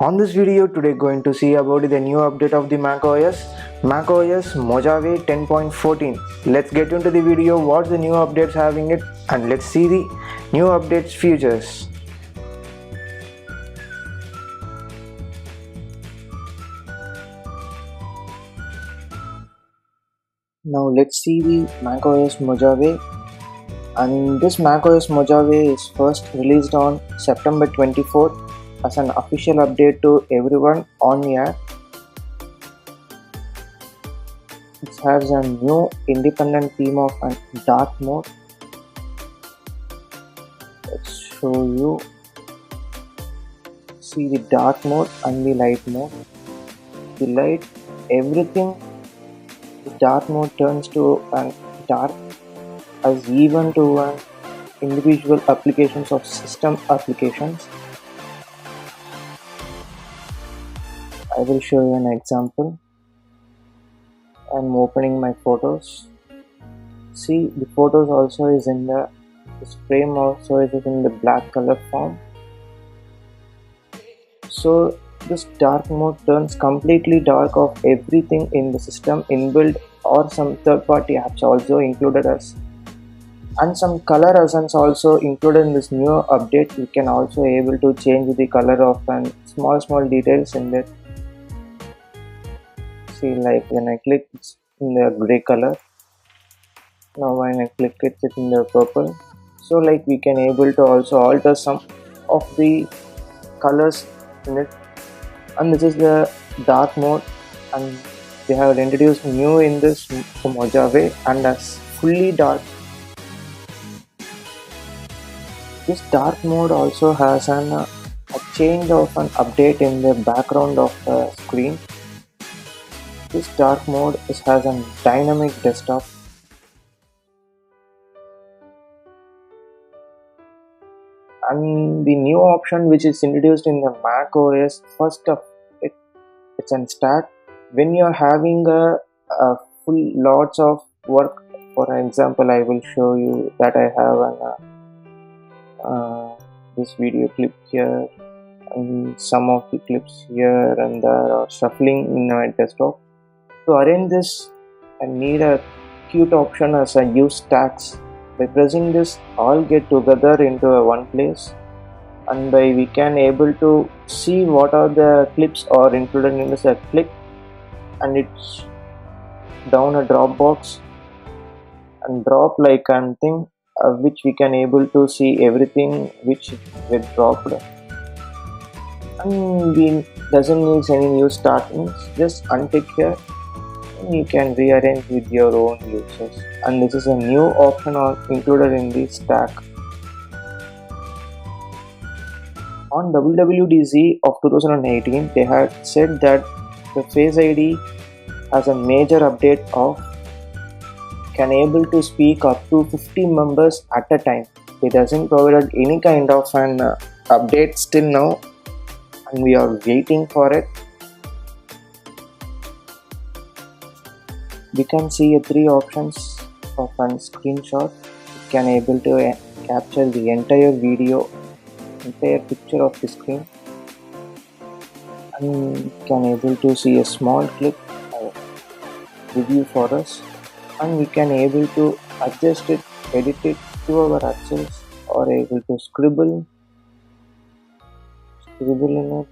On this video today going to see about the new update of the macOS Mojave 10.14. Let's get into the video what the new updates having it, and let's see the new updates features. Now let's see the macOS Mojave, and this macOS Mojave is first released on September 24th as an official update to everyone on the app. It has a new independent theme of a dark mode. Let's show you. See the dark mode and the light mode. The light, everything, the dark mode turns to a dark as even to an individual applications of system applications. I will show you an example. I'm opening my photos. See, the photos also is in this frame also is in the black color form. So this dark mode turns completely dark of everything in the system inbuilt or some third-party apps also included as, and some color essence also included in this new update. We can also able to change the color of and small details in that. See, like when I click it's in the gray color. Now when I click it's in the purple. So like we can able to also alter some of the colors in it. And this is the dark mode, and they have introduced new in this Mojave and as fully dark. This dark mode also has a change of an update in the background of the screen. This dark mode has a dynamic desktop. And the new option which is introduced in the Mac OS, first of it's a start when you're having a full lots of work. For example, I will show you that I have this video clip here and some of the clips here and there are shuffling in my desktop. To arrange this, I need a cute option as a use tags. By pressing this, all get together into one place, and we can able to see what are the clips are included in this. Click and it's down a drop box and drop like an thing which we can able to see everything which get dropped, and we doesn't need any new startings. Just untick here. You can rearrange with your own uses, and this is a new option included in the stack. On WWDC of 2018, they had said that the Face ID has a major update of can able to speak up to 50 members at a time. It doesn't provide any kind of an update still now, and we are waiting for it. We can see three options of a screenshot. You can able to capture the entire video, entire picture of the screen, and you can able to see a small clip review for us, and we can able to adjust it, edit it to our access, or able to scribble in it,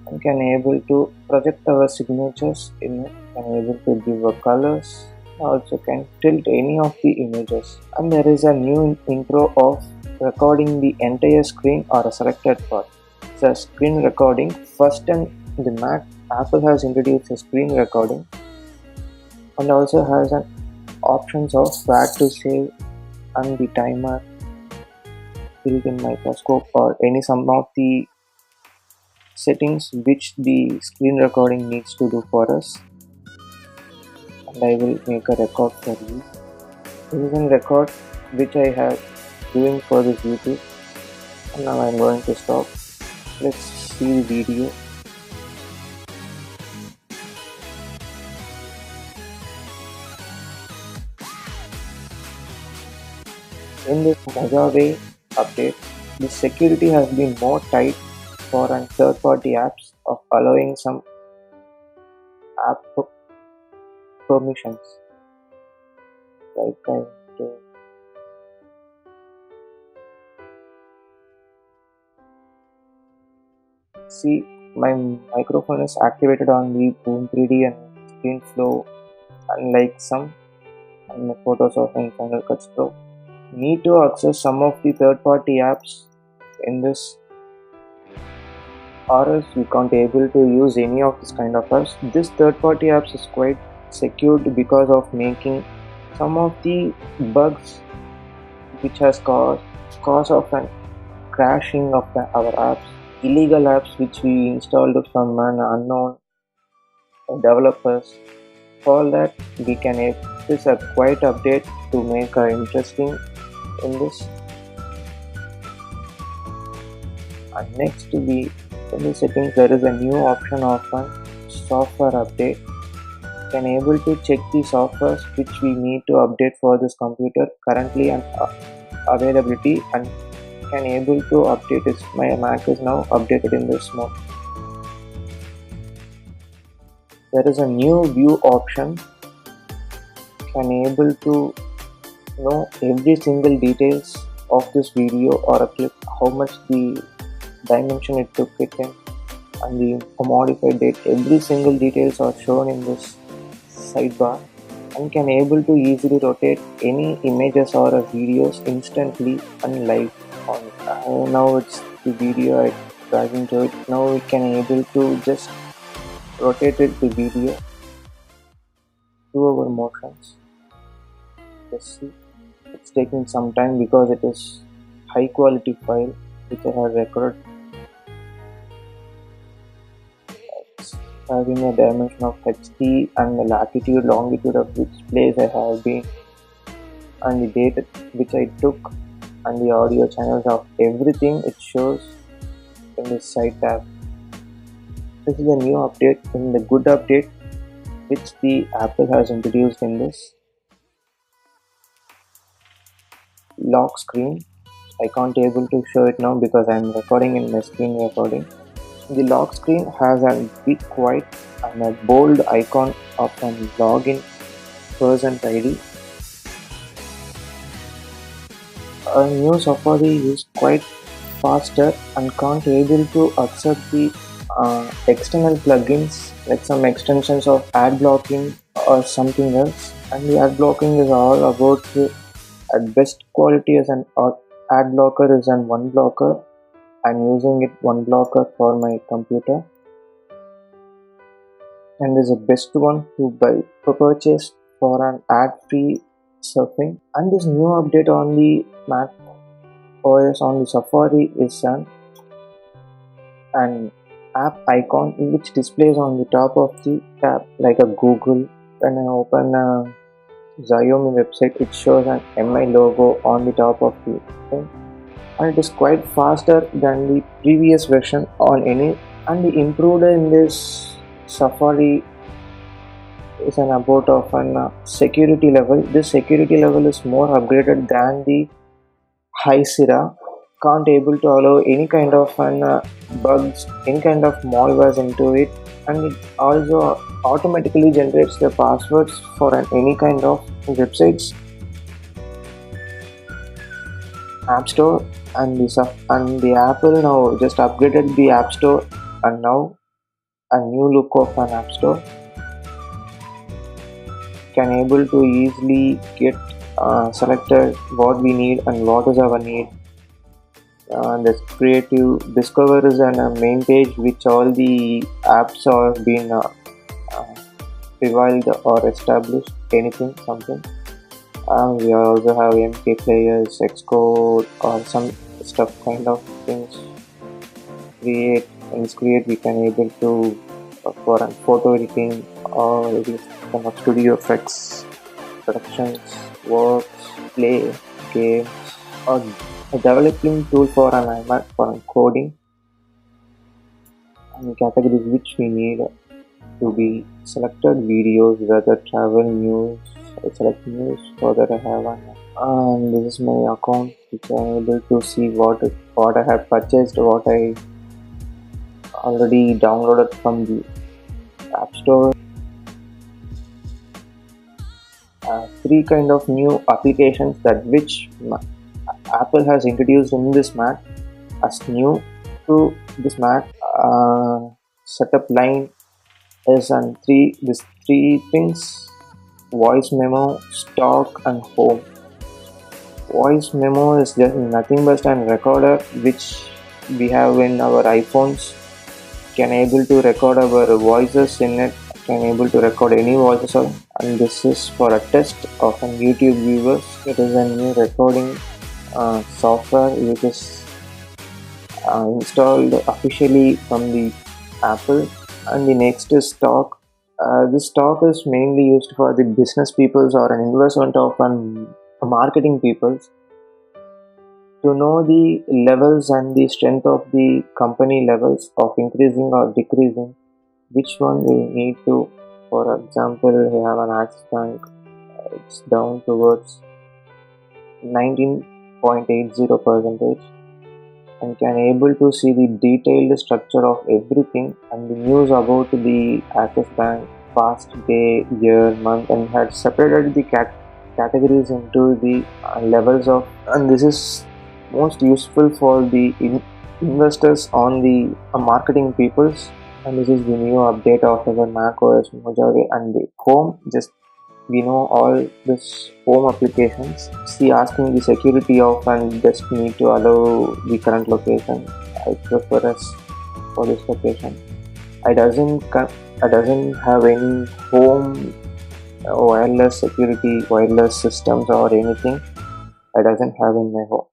and can able to project our signatures in it, can able to give a colors, also can tilt any of the images. And there is a new intro of recording the entire screen or a selected part. It's a screen recording. First in the Mac, Apple has introduced a screen recording and also has an options of where to save and the timer, built-in microscope, or any some of the settings which the screen recording needs to do for us. And I will make a record for you. This is a record which I have doing for this YouTube, and now I am going to stop. Let's see the video. In this Mojave update, the security has been more tight for third-party apps of allowing some app permissions. Like I to see my microphone is activated on the Boom 3D and ScreenFlow, unlike some and my Photoshop and Final Cut Pro. Need to access some of the third-party apps in this, or else we can't able to use any of this kind of apps. This third-party apps is quite secured because of making some of the bugs which has caused cause of an crashing of our apps, illegal apps which we installed from an unknown developers. For all that we can this a quiet update to make interesting in this. And next we in the settings there is a new option of a software update. Can able to check the softwares which we need to update for this computer currently and availability, and can able to update it. My Mac is now updated in this mode. There is a new view option. Can able to know every single details of this video or a clip, how much the dimension it took it in, and the modified date. Every single details are shown in this sidebar, and can able to easily rotate any images or videos instantly and live on. Now it's the video I driving to it. Now we can able to just rotate it the video to our motions. Just see, it's taking some time because it is high quality file which I have recorded. It's having a dimension of HD and the latitude, longitude of which place I have been, and the date which I took, and the audio channels of everything it shows in this side tab. This is a new update, in the good update which the Apple has introduced in this. Lock screen, I can't able to show it now because I am recording in my screen recording. The lock screen has a big white and a bold icon of a login person ID. A new Safari is quite faster and can't able to accept the external plugins like some extensions of ad blocking or something else. And the ad blocking is all about at best quality as an ad blocker is an one blocker. I'm using it one blocker for my computer, and is the best one to buy to purchase for an ad-free surfing. And this new update on the Mac OS on the Safari is an app icon which displays on the top of the tab like a Google. When I open a Xiaomi website, it shows an MI logo on the top of the thing, and it is quite faster than the previous version on any. And the improved in this Safari is an about of an security level. This security level is more upgraded than the High Sierra. Can't able to allow any kind of bugs, any kind of malwares into it, and it also automatically generates the passwords for any kind of websites. App Store and the Apple now just upgraded the App Store, and now a new look of an App Store. Can able to easily get selected what we need and what is our need. The creative discover is a main page which all the apps are being reviled or established, anything, something. We also have MK players, Xcode or some stuff kind of things. In this create we can able to for photo editing or editing kind of studio effects, productions, works, play, games, or a developing tool for an iMac for coding, and categories which we need to be selected videos, weather, travel, news. I select news. For that I have one, and this is my account which I am able to see what I have purchased, what I already downloaded from the App Store. Three kind of new applications that which Apple has introduced in this Mac as new to this Mac setup line is and these three things: voice memo, stock, and home. Voice memo is just nothing but a recorder which we have in our iPhones. Can able to record our voices in it. Can able to record any voices, and this is for a test of an YouTube viewers. It is a new recording software which is installed officially from the Apple. And the next is stock. This stock is mainly used for the business peoples or an investment of an marketing peoples to know the levels and the strength of the company levels of increasing or decreasing, which one we need to. For example, we have an Axis Bank, it's down towards 19.80% and can able to see the detailed structure of everything and the news about the Axis Bank past day, year, month, and had separated the categories into the levels of, and this is most useful for the investors on the marketing peoples. And this is the new update of our macOS Mojave and the home. Just we know all this home applications. See, asking the security of and just need to allow the current location. I prefer us for this location. I doesn't have any home wireless security, wireless systems or anything. I doesn't have in my home.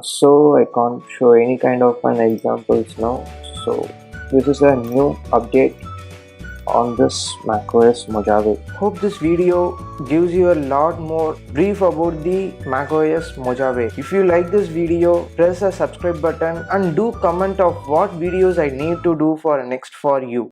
So I can't show any kind of an examples now. So this is a new update on this macOS Mojave. Hope this video gives you a lot more brief about the macOS Mojave. If you like this video, press the subscribe button and do comment of what videos I need to do for next for you.